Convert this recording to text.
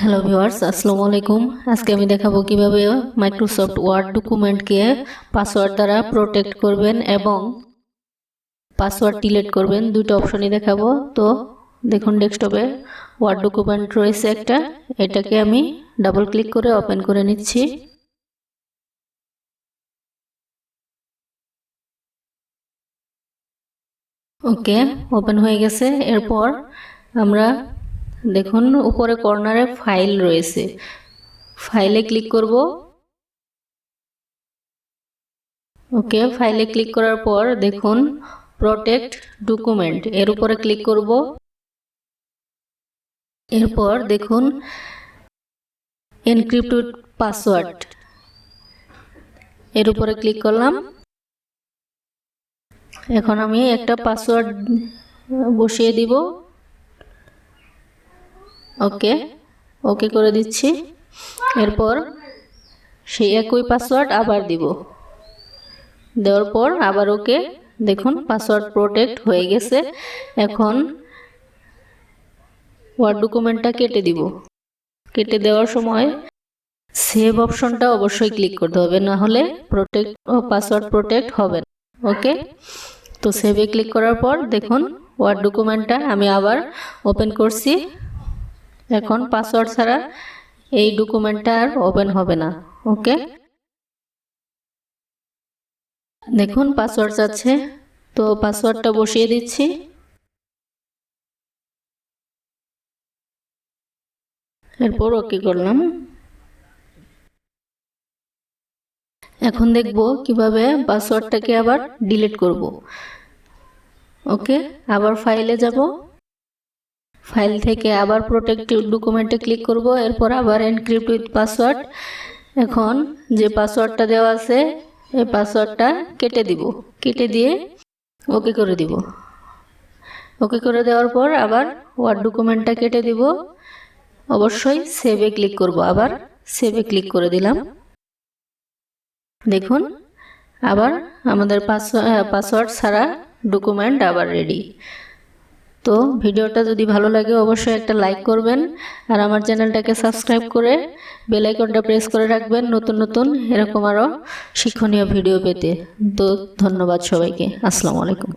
Hello viewers, আসসালামু আলাইকুম। আজকে আমি দেখাবো কিভাবে মাইক্রোসফট ওয়ার্ড ডকুমেন্টকে পাসওয়ার্ড দ্বারা প্রোটেক্ট করবেন এবং পাসওয়ার্ড ডিলিট করবেন। দুটো অপশনই দেখাবো। তো দেখুন, ডেস্কটপে ওয়ার্ড ডকুমেন্ট রয়েছে একটা, এটাকে আমি ডাবল ক্লিক করে ওপেন করে নিচ্ছি। ওকে, ওপেন হয়ে গেছে। এরপর আমরা দেখুন উপরে কর্নারে ফাইল রয়েছে, ফাইলে ক্লিক করব। ওকে, ফাইলে ক্লিক করার পর দেখুন প্রোটেক্ট ডকুমেন্ট, এর উপরে ক্লিক করব। এরপর দেখুন এনক্রিপ্টেড পাসওয়ার্ড, এর উপরে ক্লিক করলাম। এখন আমি একটা পাসওয়ার্ড বসিয়ে দিব। ওকে, ওকে করে দিচ্ছি। এরপর সেই একই পাসওয়ার্ড আবার দিব, দেওয়ার পর আবার ওকে। দেখুন পাসওয়ার্ড প্রোটেক্ট হয়ে গেছে। এখন ওয়ার্ড ডকুমেন্টটা কেটে দিব। কেটে দেওয়ার সময় সেভ অপশনটা অবশ্যই ক্লিক করতে হবে, না হলে পাসওয়ার্ড প্রোটেক্ট হবে না। ওকে, তো সেভে ক্লিক করার পর দেখুন ওয়ার্ড ডকুমেন্টটা আমি আবার ওপেন করছি। এখন পাসওয়ার্ড ছাড়া এই ডকুমেন্টটা আর ওপেন হবে না। ওকে, দেখুন পাসওয়ার্ড চাচ্ছে, তো পাসওয়ার্ডটা বসিয়ে দিচ্ছি। এরপর ওকে করলাম। এখন দেখব কিভাবে পাসওয়ার্ডটাকে আবার ডিলিট করব। ওকে, আবার ফাইলে যাব। ফাইল থেকে আবার প্রোটেক্ট ডকুমেন্টে ক্লিক করব। এরপর আবার এনক্রিপ্ট উইথ পাসওয়ার্ড। এখন যে পাসওয়ার্ডটা দেওয়া আছে এই পাসওয়ার্ডটা কেটে দিব। কেটে দিয়ে ওকে করে দিব। ওকে করে দেওয়ার পর আবার ওয়ার্ড ডকুমেন্টটা কেটে দিব। অবশ্যই সেভে ক্লিক করব। আবার সেভে ক্লিক করে দিলাম। দেখুন আবার আমাদের পাসওয়ার্ড ছাড়া ডকুমেন্ট আবার রেডি। তো ভিডিওটা যদি ভালো লাগে অবশ্যই একটা লাইক করবেন, আর আমার চ্যানেলটাকে সাবস্ক্রাইব করে বেল আইকনটা প্রেস করে রাখবেন নতুন নতুন এরকম আরও শিক্ষণীয় ভিডিও পেতে। তো ধন্যবাদ সবাইকে। আসসালামু আলাইকুম।